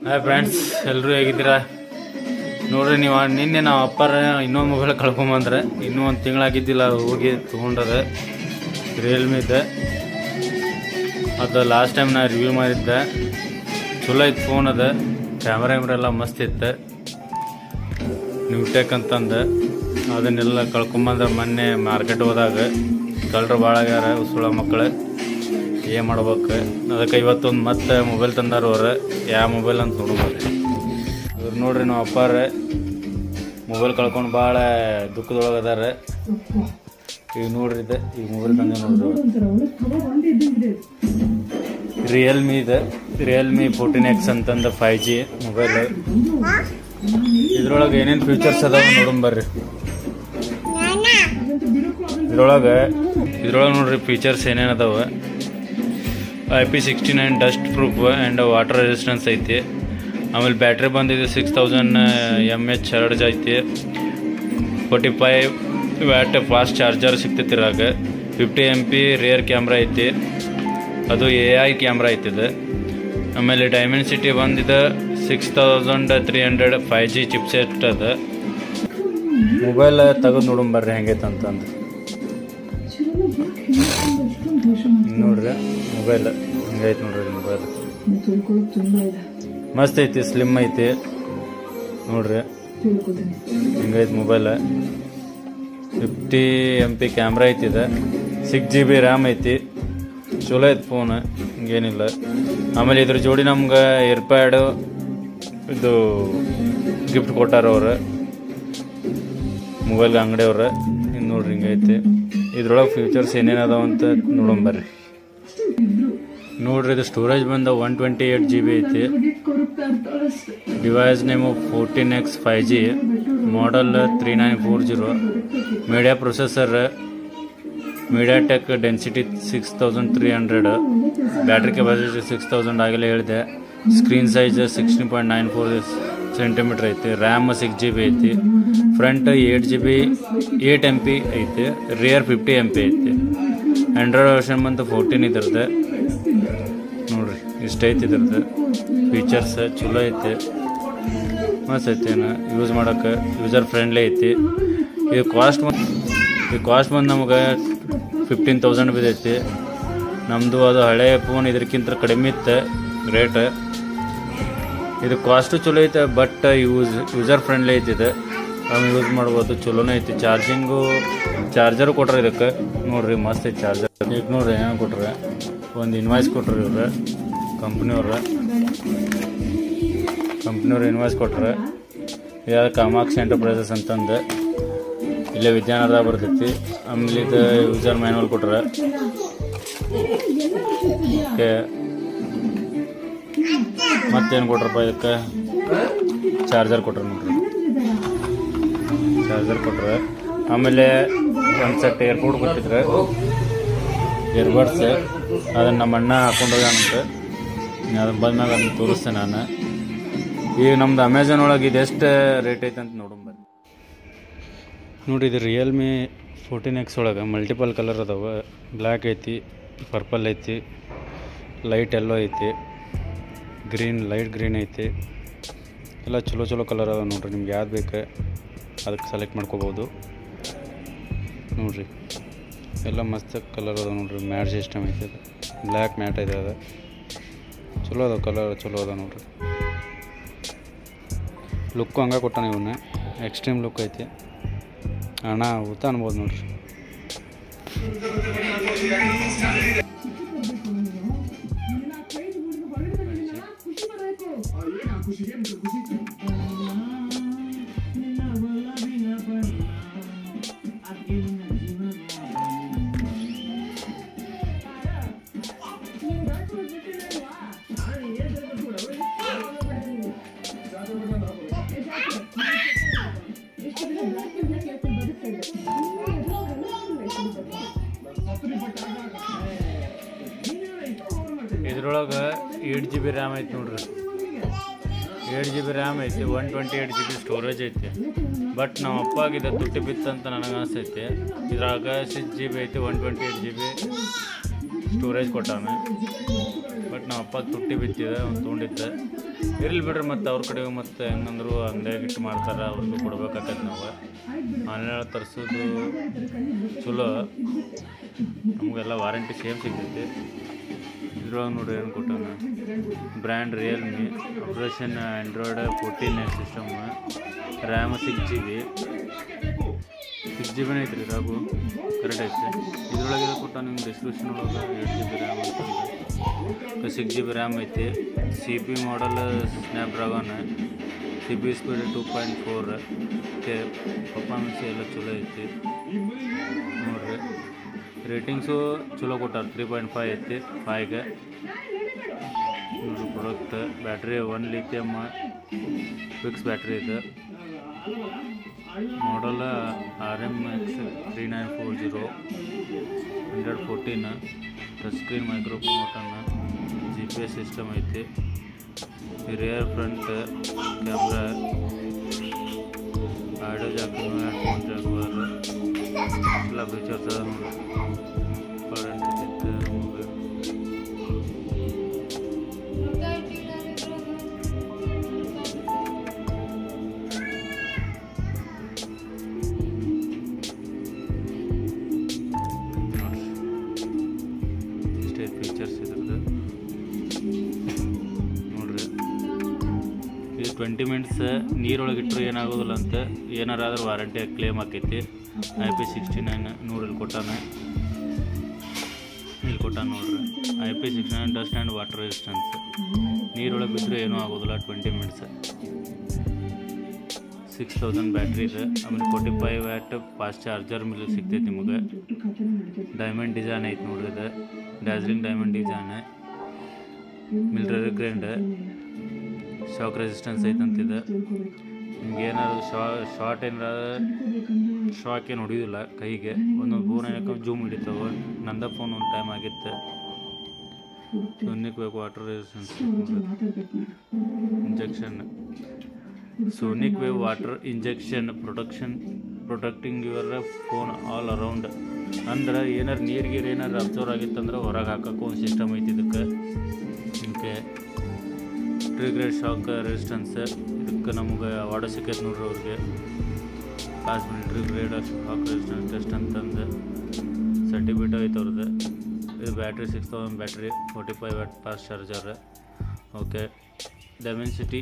Hi friends, ಎಲ್ಲರೂ ಹೇಗಿದ್ದೀರಾ? ನೋಡ್ರಿ, ನೀವು ನಿನ್ನೆ ನಾವು ಅಪ್ಪರ ಇನ್ನೊಂದು ಮೊಬೈಲ್ ಕಳ್ಕೊಂಬಂದ್ರೆ ಇನ್ನೂ ಒಂದು ತಿಂಗಳಾಗಿದ್ದಿಲ್ಲ ಹೋಗಿ ತೊಗೊಂಡದೆ. ರಿಯಲ್ಮಿ ಇದೆ. ಅದು ಲಾಸ್ಟ್ ಟೈಮ್ ನಾ ರಿವ್ಯೂ ಮಾಡಿದ್ದೆ. ಚಲೋ ಇತ್ತು ಫೋನ್. ಅದ ಕ್ಯಾಮ್ರಾ ಎಲ್ಲ ಮಸ್ತ್ ಇತ್ತು. ನ್ಯೂಟೆಕ್ ಅಂತಂದು ಅದನ್ನೆಲ್ಲ ಕಳ್ಕೊಂಬಂದ್ರೆ ಮೊನ್ನೆ ಮಾರ್ಕೆಟ್ ಹೋದಾಗ ಕಳ್ಳರು ಭಾಳ ಆಗ್ಯಾರ. ಸುಳ್ಳ ಮಕ್ಕಳು ಏನು ಮಾಡ್ಬೇಕು. ಅದಕ್ಕೆ ಇವತ್ತೊಂದು ಮತ್ತೆ ಮೊಬೈಲ್ ತಂದಾರ. ಅವ್ರು ಯಾವ ಮೊಬೈಲ್ ಅಂತ ನೋಡ್ಬೋದು. ಇವ್ರು ನೋಡ್ರಿ, ನಾವು ಅಪ್ಪಾರ ಮೊಬೈಲ್ ಕಳ್ಕೊಂಡು ಭಾಳ ದುಃಖದೊಳಗದಾರ. ಈಗ ನೋಡ್ರಿ, ಇದೆ ಈಗ ಮೊಬೈಲ್ ತಂದೆ ನೋಡ್ರಿ. ರಿಯಲ್ಮಿ ಇದೆ. ರಿಯಲ್ಮಿ 14X ಅಂತಂದು 5G ಮೊಬೈಲ್. ಇದ್ರೊಳಗೆ ಏನೇನು ಫೀಚರ್ಸ್ ಅದಾವ ನೋಡಂಬರ್ರಿ. ಇದ್ರೊಳಗೆ ನೋಡ್ರಿ ಫೀಚರ್ಸ್ ಏನೇನು ಅದಾವ. IP69 dust proof and water resistance ಐತಿ. ಆಮೇಲೆ ಬ್ಯಾಟ್ರಿ ಬಂದಿದೆ 6000 mAh ಚಾರ್ಜ್ ಐತಿ. 45 ವ್ಯಾಟ್ ಫಾಸ್ಟ್ ಚಾರ್ಜರ್ ಸಿಗ್ತೈತಿ. ಇರಾಗ 50 MP ರಿಯರ್ ಕ್ಯಾಮ್ರಾ ಐತಿ. ಅದು AI ಕ್ಯಾಮ್ರಾ ಐತಿದೆ. ಆಮೇಲೆ ಡೈಮೆನ್ಸಿಟಿ ಬಂದಿದೆ 6300 5G ಚಿಪ್ಸೆಟ್ ಅದ. ಮೊಬೈಲ್ ತೆಗೆದು ನೋಡಂಬರ್ರಿ ಹೆಂಗೈತೆ ಅಂತಂದು. ನೋಡ್ರಿ ಮೊಬೈಲ್ ಹಿಂಗೈತೆ ನೋಡ್ರಿ. ಮೊಬೈಲ್ ಮಸ್ತ್ ಐತಿ, ಸ್ಲಿಮ್ ಐತಿ. ನೋಡ್ರಿ ಹಿಂಗೈತೆ ಮೊಬೈಲ್. 50 MP ಕ್ಯಾಮ್ರಾ ಐತಿದೆ. 6GB ರ್ಯಾಮ್ ಐತಿ. ಚಲೋ ಐತಿ ಫೋನ್, ಹಿಂಗೇನಿಲ್ಲ. ಆಮೇಲೆ ಇದ್ರ ಜೋಡಿ ನಮ್ಗೆ ಏರ್ಪ್ಯಾಡು ಇದು ಗಿಫ್ಟ್ ಕೊಟ್ಟಾರ ಅವ್ರು, ಮೊಬೈಲ್ ಅಂಗಡಿಯವ್ರು. ಇನ್ನು ನೋಡ್ರಿ ಹಿಂಗೈತಿ. ಇದ್ರೊಳಗೆ ಫ್ಯೂಚರ್ಸ್ ಏನೇನು ಅದಾವ ಅಂತ ನೋಡಂಬರ್ರಿ. ನೋಡ್ರಿ, ಇದು ಸ್ಟೋರೇಜ್ ಬಂದ 128GB ಐತಿ. ಡಿವೈಸ್ ನೇಮು 14X 5G, ಮಾಡಲ್ 3940. Media processor MediaTek density 6300. Battery capacity 6000 ಆಗಲೇ ಹೇಳಿದೆ. ಸ್ಕ್ರೀನ್ ಸೈಜ್ 16.94 ಸೆಂಟಿಮೀಟರ್ ಐತಿ. ರ್ಯಾಮ್ 6GB ಐತಿ. ಫ್ರಂಟ್ 8 MP ಐತಿ. ರಿಯರ್ 50 MP ಐತಿ. ಆಂಡ್ರಾಯ್ಡ್ ವರ್ಷನ್ ಬಂತು 14 ಇದ್ರದ್ದು. ನೋಡ್ರಿ ಇಷ್ಟೈತಿ ಇದ್ರದ್ದು ಫೀಚರ್ಸ್. ಚಲೋ ಐತಿ, ಮಸ್ತ್ ಐತಿ. ಯೂಸ್ ಮಾಡೋಕೆ ಯೂಸರ್ ಫ್ರೆಂಡ್ಲಿ ಐತಿ. ಇದು ಕಾಸ್ಟ್ ಬಂದು ನಮಗೆ 15,000 ಬಿದ್ದೈತಿ. ನಮ್ಮದು ಅದು ಹಳೆಯ ಫೋನ್ ಇದಕ್ಕಿಂತ ಕಡಿಮೆ ಇತ್ತು ರೇಟ್. ಇದು ಕಾಸ್ಟು ಚಲೋ ಐತೆ, ಬಟ್ ಯೂಸರ್ ಫ್ರೆಂಡ್ಲಿ ಐತಿದೆ. ಆಮೇಲೆ ಯೂಸ್ ಮಾಡ್ಬೋದು, ಚಲೋನೇ ಐತಿ. ಚಾರ್ಜರು ಕೊಟ್ರೆ ಇದಕ್ಕೆ. ನೋಡ್ರಿ ಮಸ್ತ್ ಐತಿ ಚಾರ್ಜರ್. ಈಗ ನೋಡ್ರಿ ಏನು ಕೊಟ್ರೆ, ಒಂದು ಇನ್ವಾಯ್ಸ್ ಕೊಟ್ರಿ ಇವ್ರು, ಕಂಪ್ನಿಯವ್ರು ಇನ್ವಾಯ್ಸ್ ಕೊಟ್ರೆ. ಇದು ಕಾಮಾಕ್ಷಿ ಎಂಟರ್ಪ್ರೈಸಸ್ ಅಂತಂದು ಇಲ್ಲೇ ವಿದ್ಯಾನಗರ ಬರ್ತೈತಿ. ಆಮೇಲೆ ಇದು ಯೂಸರ್ ಮ್ಯಾನ್ಯಲ್ ಕೊಟ್ರೆ. ಮತ್ತೇನು ಕೊಟ್ರಪ್ಪ ಇದಕ್ಕೆ? ಚಾರ್ಜರ್ ಕೊಟ್ರೆ ನೋಡ್ರಿ, ಚಾರ್ಜರ್ ಕೊಟ್ರೆ. ಆಮೇಲೆ ಒಂದು ಸೆಟ್ ಏರ್ಪೋರ್ಟ್ ಕೊಟ್ಟಿದ್ರೆ ಇಯರ್ಬಡ್ಸ್. ಅದನ್ನು ನಮ್ಮ ಅಣ್ಣ ಹಾಕೊಂಡೋಗಂತ ಅದನ್ನು ಬಂದ್ಮ್ಯಾಗ ಅದನ್ನು ತೋರಿಸ್ತೆ ನಾನು. ಈಗ ನಮ್ದು ಅಮೆಝಾನ್ ಒಳಗೆ ಇದೆಷ್ಟು ರೇಟ್ ಐತೆ ಅಂತ ನೋಡಂಬರ್ರಿ. ನೋಡಿ, ಇದು ರಿಯಲ್ಮಿ 14X ಒಳಗೆ ಮಲ್ಟಿಪಲ್ ಕಲರ್ ಅದಾವೆ. ಬ್ಲ್ಯಾಕ್ ಐತಿ, ಪರ್ಪಲ್ ಐತಿ, ಲೈಟ್ ಎಲ್ಲೋ ಐತಿ, ಗ್ರೀನ್, ಲೈಟ್ ಗ್ರೀನ್ ಐತಿ. ಎಲ್ಲ ಚಲೋ ಕಲರ್ ಅದ ನೋಡ್ರಿ. ನಿಮ್ಗೆ ಯಾವ್ದು ಬೇಕು ಅದಕ್ಕೆ ಸೆಲೆಕ್ಟ್ ಮಾಡ್ಕೋಬೋದು. ನೋಡ್ರಿ ಎಲ್ಲ ಮಸ್ತ್ ಕಲರ್ ಅದ ನೋಡ್ರಿ. ಮ್ಯಾಟ್ ಸಿಸ್ಟಮ್ ಐತಿ. ಅದು ಬ್ಲ್ಯಾಕ್ ಮ್ಯಾಟ್ ಐತೆ. ಅದು ಚಲೋ ಅದ ಕಲರ್, ಚಲೋ ಅದ ನೋಡ್ರಿ. ಲುಕ್ಕು ಹಂಗೆ ಕೊಟ್ಟಾನ ಇವನ್ನ. ಎಕ್ಸ್ಟ್ರೀಮ್ ಲುಕ್ ಐತಿ. ಅಣ್ಣ ಊತ ಅನ್ಬೋದು ನೋಡ್ರಿ. ಇದ್ರೊಳಗೆ 8GB ರ್ಯಾಮ್ ಐತಿ ನೋಡ್ರಿ. 8GB ರ್ಯಾಮ್ ಐತಿ. 128GB ಸ್ಟೋರೇಜ್ ಐತಿ. ಬಟ್ ನಮ್ಮ ಅಪ್ಪಾಗಿದೆ ತುಟ್ಟಿ ಬಿತ್ತಂತ ನನಗೆ ಅನಿಸ್ತೈತಿ. ಇದ್ರಾಗ 6GB ಐತಿ. 128GB storage ಕೊಟ್ಟಾನೆ. ಬಟ್ ನಮ್ಮ ಅಪ್ಪ ತುಟ್ಟಿ ಬಿತ್ತಿದೆ, ಅವ್ನು ತೊಗೊಂಡಿದ್ದೆ. ಇರಲಿ ಬಿಡ್ರಿ, ಮತ್ತು ಅವ್ರ ಕಡೆ ಮತ್ತು ಹೆಂಗಂದ್ರು ಅಂಗಡಿಯಾಗ ಇಟ್ಟು ಮಾಡ್ತಾರೆ, ಅವ್ರಿಗೂ ಕೊಡ್ಬೇಕಾಗತ್ತೆ. ನಾವು ಆನ್ಲೈನ್ ತರಿಸೋದು ಚಲೋ, ನಮಗೆಲ್ಲ ವಾರಂಟಿ ಸೇಮ್ ಸಿಗ್ತೈತಿ. ಇದ್ರೊಳಗೆ ನೋಡ್ರಿ ಏನು ಕೊಟ್ಟಾನ, brand Realme, operation Android 14 system, RAM 6GB ಐತ್ರಿ, ರಾಗು ಕರೆಕ್ಟ್ ಐತೆ. ಇದ್ರೊಳಗೆ ಕೊಟ್ಟ ನಿಮ್ಗೆ ಡಿಸ್ಕ್ರಿಪ್ಷನ್ ಒಳಗೆ 8GB ರ್ಯಾಮ್ ಅಂತಂದ್ರೆ 6GB ರ್ಯಾಮ್ ಐತಿ. CP ಮಾಡಲ್ ಸ್ನ್ಯಾಪ್ಡ್ರ್ಯಾಗನ್, CPU ಸ್ಪೀಡ್ 2.4, ಪರ್ಫಾರ್ಮೆನ್ಸ್ ಎಲ್ಲ ಚಲೋ ಐತಿ ನೋಡ್ರಿ. ರೇಟಿಂಗ್ಸು ಚಲೋ ಕೊಟ್ಟಾರ, 3.5 ಐತಿ 5ಗೆ ನೋಡ್ರಿ. Product battery 1 lithium fix battery ಇದೆ. Model RMX 3940 114, touch screen, microphone button, GPS system ಐತಿ. Rear front camera, audio jack, headphone jack ಎಲ್ಲ ಫೀಚರ್ಸ್ ಅದ ನೋಡಿ. ಇಷ್ಟೇ ಫೀಚರ್ಸ್ ಇದ್ರದ್ದು ನೋಡ್ರಿ. ಇದು 20 ಮಿನಿಟ್ಸ್ ನೀರೊಳಗಿಟ್ಟರು ಏನಾಗೋದಿಲ್ಲ ಅಂತ, ಏನಾರಾದ್ರೂ ವಾರಂಟಿ ಕ್ಲೇಮ್ ಆಕೈತಿ. IP69 ನೋಡ್ರಿ ಇಲ್ಲಿ ಕೊಟ್ಟಾನ ನೋಡ್ರಿ. IP69 dust and water resistance, ನೀರೊಳಗೆ ಬಿದ್ದರೆ ಏನೂ ಆಗೋದಿಲ್ಲ. 20 ಮಿನಿಟ್ಸ್, 6000 ಬ್ಯಾಟ್ರಿ ಇದೆ. ಆಮೇಲೆ 45 ವ್ಯಾಟ್ ಫಾಸ್ಟ್ ಚಾರ್ಜರ್ ಮೇಲೆ ಸಿಗ್ತೈತಿ ನಿಮಗೆ. ಡೈಮಂಡ್ ಡಿಸೈನ್ ಐತೆ ನೋಡ್ರಿ, ಇದು dazzling diamond design. Military grade shock resistance ಐತಂತಿದೆ. ನಿಮ್ಗೆ ಏನಾದ್ರು ಶಾರ್ಟ್ ಶಾಕ್ ಏನು ಹೊಡಿಯೋದಿಲ್ಲ ಕೈಗೆ. ಒಂದೊಂದು ಫೋನ್ ಏನಕ್ಕೆ ಜೂಮ್ ಹಿಡಿತಾವೆ. ನಂದ ಫೋನ್ ಒಂದು ಟೈಮ್ ಆಗಿತ್ತು. Sonic wave water resistance injection, Sonic wave water injection protecting your phone all around. ಅಂದ್ರೆ ಏನಾರು ನೀರಿಗೆ ಏನಾರು ಅಬ್ಸರ್ವ್ ಆಗಿತ್ತಂದ್ರೆ ಹೊರಗೆ ಹಾಕೋಕೆ ಒಂದು ಸಿಸ್ಟಮ್ ಐತಿ ಇದಕ್ಕೆ. ಇದಕ್ಕೆ ಟ್ರಿಗ್ರೇಡ್ ಶಾಕ್ ರೆಸಿಸ್ಟೆನ್ಸ್, ಇದಕ್ಕೆ ನಮ್ಗೆ ಅವಾರ್ಡ್ ಸಿಕ್ಕೈತೆ ನೋಡ್ರಿ ಅವ್ರಿಗೆ. Pass military grade shock resistance test ಅಂತಂದು ಸರ್ಟಿಫಿಕೇಟ್ ಐತೆ ಅವ್ರದ್ದು. ಇದು battery 6000 battery, 45 watt fast charger. Okay, Dimensity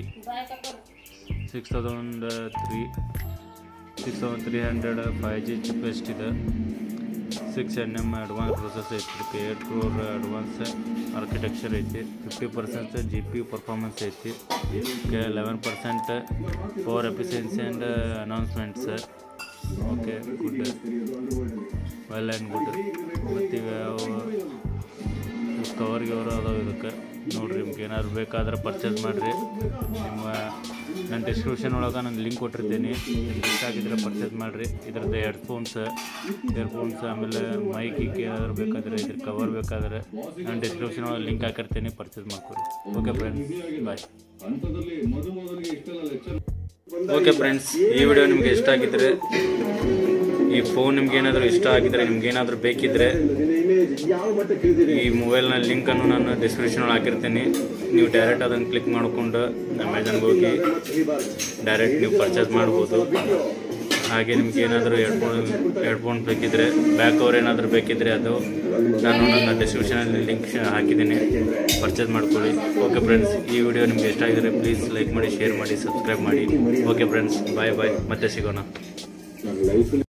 6300 5G ಚಿಪ್ಪೆಸ್ಟ್ ಇದೆ. 6nm ಅಡ್ವಾನ್ಸ್ ಪ್ರೊಸೆಸ್ ಐತಿ. ಇದಕ್ಕೆ 8 crore ಅಡ್ವಾನ್ಸ್ ಆರ್ಕಿಟೆಕ್ಚರ್ ಐತಿ. 50% GPU ಪರ್ಫಾರ್ಮೆನ್ಸ್ ಐತಿ. 11% power efficiency and announcements. Okay, good, well and good. ಮತ್ತು ಯಾವ ಕವರ್ಗೆ ಅವರು ಅದಾವೆ ಇದಕ್ಕೆ ನೋಡಿರಿ. ನಿಮ್ಗೆ ಏನಾದ್ರು ಬೇಕಾದ್ರೆ ಪರ್ಚೇಸ್ ಮಾಡಿರಿ. ನಿಮ್ಮ ನನ್ನ ಡಿಸ್ಕ್ರಿಪ್ಷನ್ ಒಳಗೆ ನಾನು ಲಿಂಕ್ ಕೊಟ್ಟಿರ್ತೀನಿ. ನಿಮ್ಗೆ ಇಷ್ಟ ಆಗಿದ್ರೆ ಪರ್ಚೇಸ್ ಮಾಡಿರಿ. ಇದ್ರದ್ದು ಇಯರ್ಫೋನ್ಸ್ ಆಮೇಲೆ ಮೈಕಿಗೆ ಏನಾದರೂ ಬೇಕಾದರೆ, ಇದ್ರ ಕವರ್ ಬೇಕಾದರೆ ನಾನು ಡಿಸ್ಕ್ರಿಪ್ಷನ್ ಒಳಗೆ ಲಿಂಕ್ ಹಾಕಿರ್ತೀನಿ, ಪರ್ಚೇಸ್ ಮಾಡ್ಕೊಡಿ. ಓಕೆ ಫ್ರೆಂಡ್ಸ್, ಬಾಯ್. ಓಕೆ ಫ್ರೆಂಡ್ಸ್, ಈ ವಿಡಿಯೋ ನಿಮಗೆ ಇಷ್ಟ ಆಗಿದ್ರೆ, ಈ ಫೋನ್ ನಿಮ್ಗೆ ಏನಾದರೂ ಇಷ್ಟ ಆಗಿದ್ರೆ, ನಿಮ್ಗೆ ಏನಾದರೂ ಬೇಕಿದ್ರೆ ಈ ಮೊಬೈಲ್ನ ಲಿಂಕನ್ನು ನಾನು ಡಿಸ್ಕ್ರಿಪ್ಷನ್ ಒಳಗೆ ಹಾಕಿರ್ತೀನಿ. ನೀವು ಡೈರೆಕ್ಟ್ ಅದನ್ನು ಕ್ಲಿಕ್ ಮಾಡಿಕೊಂಡು ಅಮೆಝಾನ್ಗೆ ಹೋಗಿ ಡೈರೆಕ್ಟ್ ನೀವು ಪರ್ಚೇಸ್ ಮಾಡ್ಬೋದು. ಹಾಗೆ ನಿಮ್ಗೆ ಏನಾದರೂ ಹೆಡ್ಫೋನ್ ಬೇಕಿದ್ರೆ, ಬ್ಯಾಕ್ ಕವರ್ ಏನಾದರೂ ಬೇಕಿದ್ರೆ ಅದು ನಾನು ನನ್ನ ಡಿಸ್ಕ್ರಿಪ್ಷನಲ್ಲಿ ಲಿಂಕ್ ಹಾಕಿದ್ದೀನಿ, ಪರ್ಚೇಸ್ ಮಾಡ್ಕೊಳ್ಳಿ. ಓಕೆ ಫ್ರೆಂಡ್ಸ್, ಈ ವಿಡಿಯೋ ನಿಮಗೆ ಇಷ್ಟ ಆಗಿದ್ರೆ ಪ್ಲೀಸ್ ಲೈಕ್ ಮಾಡಿ, ಶೇರ್ ಮಾಡಿ, ಸಬ್ಸ್ಕ್ರೈಬ್ ಮಾಡಿ. ಓಕೆ ಫ್ರೆಂಡ್ಸ್, ಬಾಯ್ ಬಾಯ್, ಮತ್ತೆ ಸಿಗೋಣ.